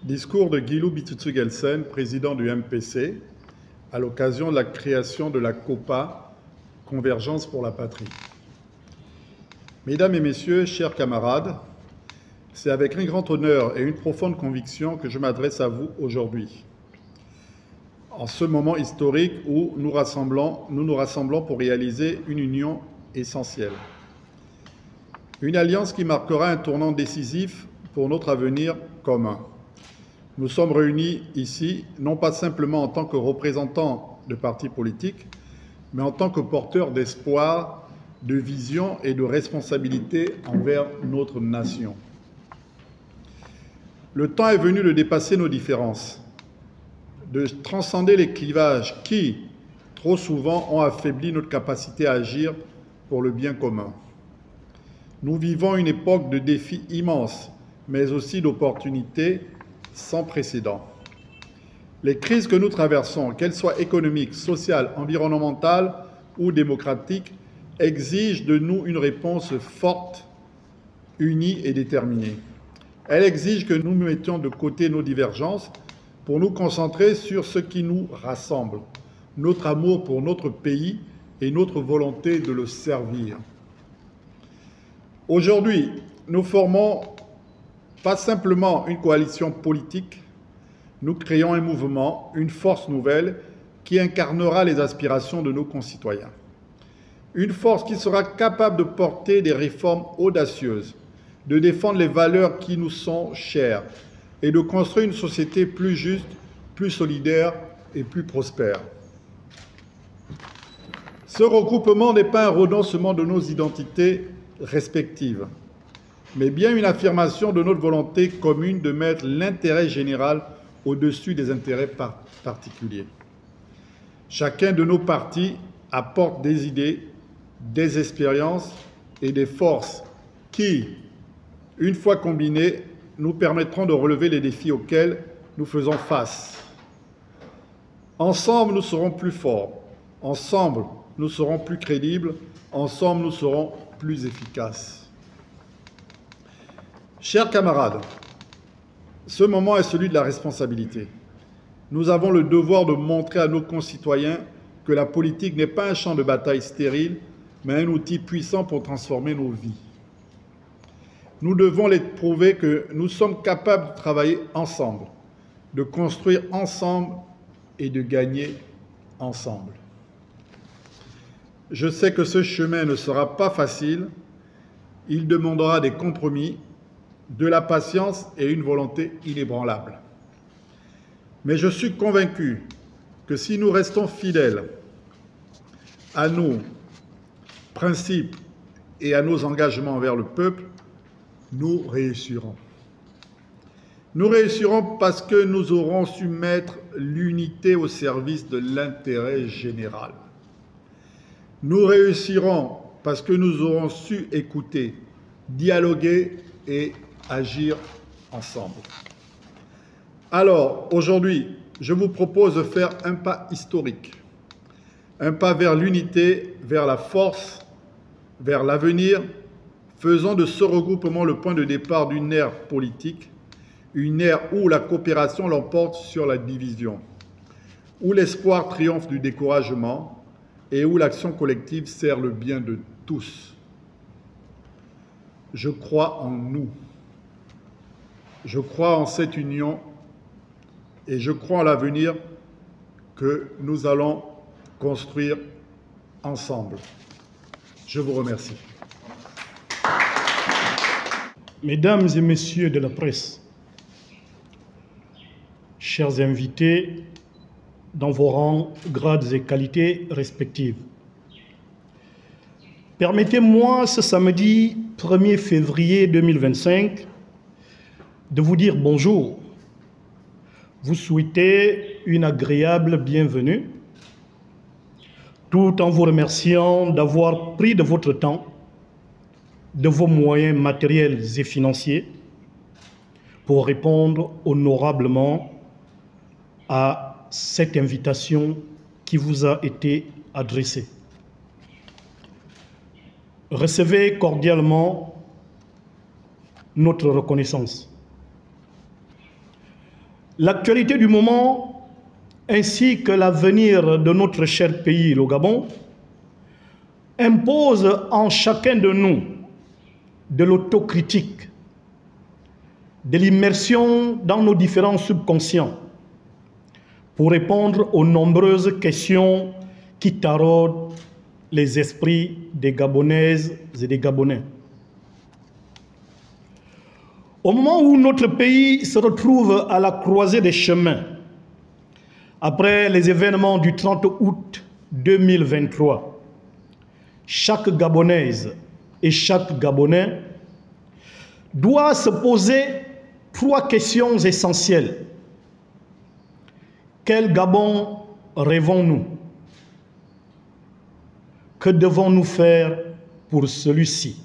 Discours de Guilou Bitutsu-Gelsen, président du MPC, à l'occasion de la création de la COPA, Convergence pour la Patrie. Mesdames et messieurs, chers camarades, c'est avec un grand honneur et une profonde conviction que je m'adresse à vous aujourd'hui. En ce moment historique où nous nous rassemblons pour réaliser une union essentielle. Une alliance qui marquera un tournant décisif pour notre avenir commun. Nous sommes réunis ici, non pas simplement en tant que représentants de partis politiques, mais en tant que porteurs d'espoir, de vision et de responsabilité envers notre nation. Le temps est venu de dépasser nos différences, de transcender les clivages qui, trop souvent, ont affaibli notre capacité à agir pour le bien commun. Nous vivons une époque de défis immenses, mais aussi d'opportunités sans précédent. Les crises que nous traversons, qu'elles soient économiques, sociales, environnementales ou démocratiques, exigent de nous une réponse forte, unie et déterminée. Elles exigent que nous mettions de côté nos divergences pour nous concentrer sur ce qui nous rassemble, notre amour pour notre pays et notre volonté de le servir. Aujourd'hui, nous formons pas simplement une coalition politique, nous créons un mouvement, une force nouvelle qui incarnera les aspirations de nos concitoyens. Une force qui sera capable de porter des réformes audacieuses, de défendre les valeurs qui nous sont chères et de construire une société plus juste, plus solidaire et plus prospère. Ce regroupement n'est pas un renoncement de nos identités respectives, mais bien une affirmation de notre volonté commune de mettre l'intérêt général au-dessus des intérêts particuliers. Chacun de nos partis apporte des idées, des expériences et des forces qui, une fois combinées, nous permettront de relever les défis auxquels nous faisons face. Ensemble, nous serons plus forts. Ensemble, nous serons plus crédibles. Ensemble, nous serons plus efficaces. Chers camarades, ce moment est celui de la responsabilité. Nous avons le devoir de montrer à nos concitoyens que la politique n'est pas un champ de bataille stérile, mais un outil puissant pour transformer nos vies. Nous devons les prouver que nous sommes capables de travailler ensemble, de construire ensemble et de gagner ensemble. Je sais que ce chemin ne sera pas facile, il demandera des compromis, de la patience et une volonté inébranlable. Mais je suis convaincu que si nous restons fidèles à nos principes et à nos engagements envers le peuple, nous réussirons. Nous réussirons parce que nous aurons su mettre l'unité au service de l'intérêt général. Nous réussirons parce que nous aurons su écouter, dialoguer et agir ensemble. Alors, aujourd'hui, je vous propose de faire un pas historique, un pas vers l'unité, vers la force, vers l'avenir, faisant de ce regroupement le point de départ d'une ère politique, une ère où la coopération l'emporte sur la division, où l'espoir triomphe du découragement et où l'action collective sert le bien de tous. Je crois en nous. Je crois en cette union et je crois en l'avenir que nous allons construire ensemble. Je vous remercie. Mesdames et messieurs de la presse, chers invités dans vos rangs, grades et qualités respectives, permettez-moi ce samedi 1er février 2025 de vous dire bonjour, vous souhaiter une agréable bienvenue, tout en vous remerciant d'avoir pris de votre temps, de vos moyens matériels et financiers pour répondre honorablement à cette invitation qui vous a été adressée. Recevez cordialement notre reconnaissance. l'actualité du moment ainsi que l'avenir de notre cher pays, le Gabon, impose en chacun de nous de l'autocritique, de l'immersion dans nos différents subconscients pour répondre aux nombreuses questions qui taraudent les esprits des Gabonaises et des Gabonais. Au moment où notre pays se retrouve à la croisée des chemins, après les événements du 30 août 2023, chaque Gabonaise et chaque Gabonais doit se poser 3 questions essentielles. Quel Gabon rêvons-nous? Que devons-nous faire pour celui-ci?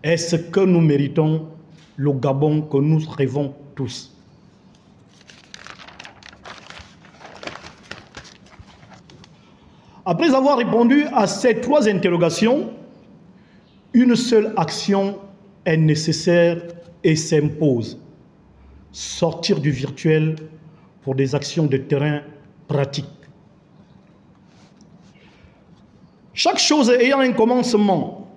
Est-ce que nous méritons le Gabon que nous rêvons tous? Après avoir répondu à ces 3 interrogations, une seule action est nécessaire et s'impose: sortir du virtuel pour des actions de terrain pratiques. Chaque chose ayant un commencement,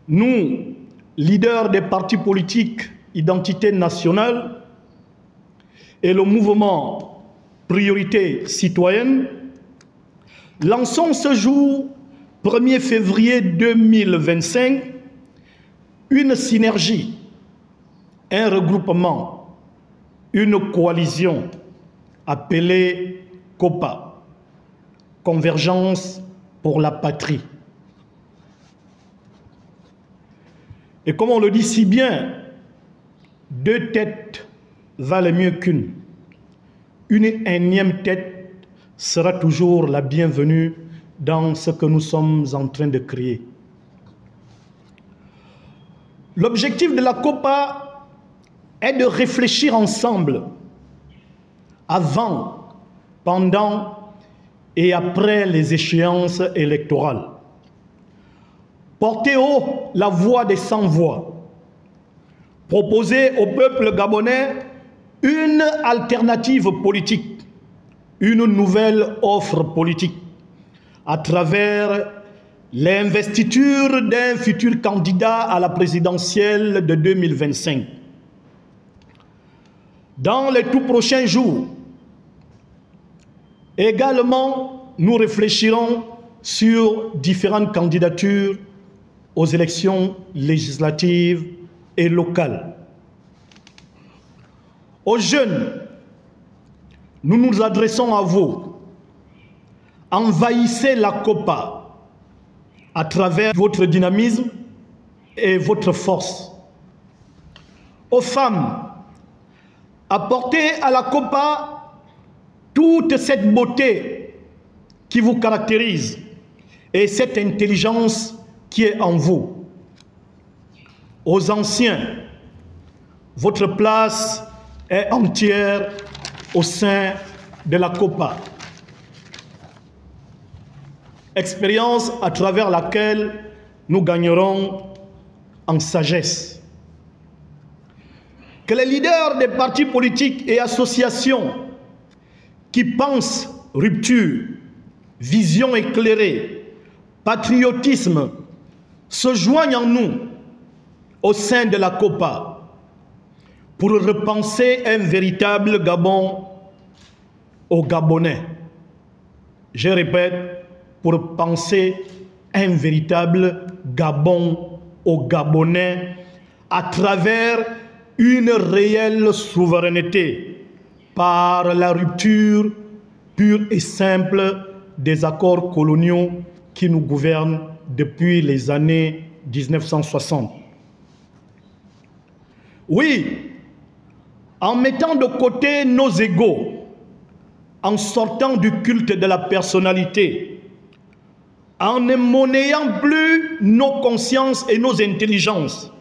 nous, leaders des partis politiques Identité nationale et le mouvement Priorité citoyenne, lançons ce jour, 1er février 2025, une synergie, un regroupement, une coalition appelée COPA, Convergence pour la patrie. Et comme on le dit si bien, 2 têtes valent mieux qu'une. Une énième tête sera toujours la bienvenue dans ce que nous sommes en train de créer. L'objectif de la COPA est de réfléchir ensemble avant, pendant et après les échéances électorales. Porter haut la voix des sans-voix. Proposer au peuple gabonais une alternative politique, une nouvelle offre politique, à travers l'investiture d'un futur candidat à la présidentielle de 2025. Dans les tout prochains jours, également, nous réfléchirons sur différentes candidatures aux élections législatives et locales. Aux jeunes, nous nous adressons à vous. Envahissez la COPA à travers votre dynamisme et votre force. Aux femmes, apportez à la COPA toute cette beauté qui vous caractérise et cette intelligence qui est en vous. Aux anciens, votre place est entière au sein de la COPA. Expérience à travers laquelle nous gagnerons en sagesse. Que les leaders des partis politiques et associations qui pensent rupture, vision éclairée, patriotisme, se joignent en nous au sein de la COPA pour repenser un véritable Gabon aux Gabonais. Je répète, pour penser un véritable Gabon aux Gabonais à travers une réelle souveraineté par la rupture pure et simple des accords coloniaux qui nous gouvernent depuis les années 1960. Oui, en mettant de côté nos égos, en sortant du culte de la personnalité, en ne monnayant plus nos consciences et nos intelligences,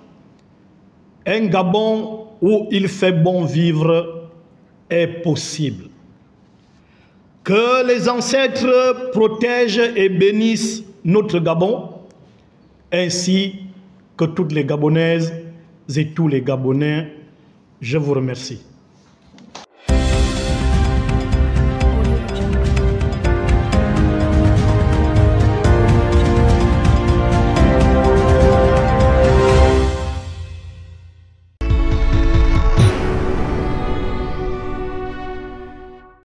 un Gabon où il fait bon vivre est possible. Que les ancêtres protègent et bénissent notre Gabon, ainsi que toutes les Gabonaises et tous les Gabonais, Je vous remercie.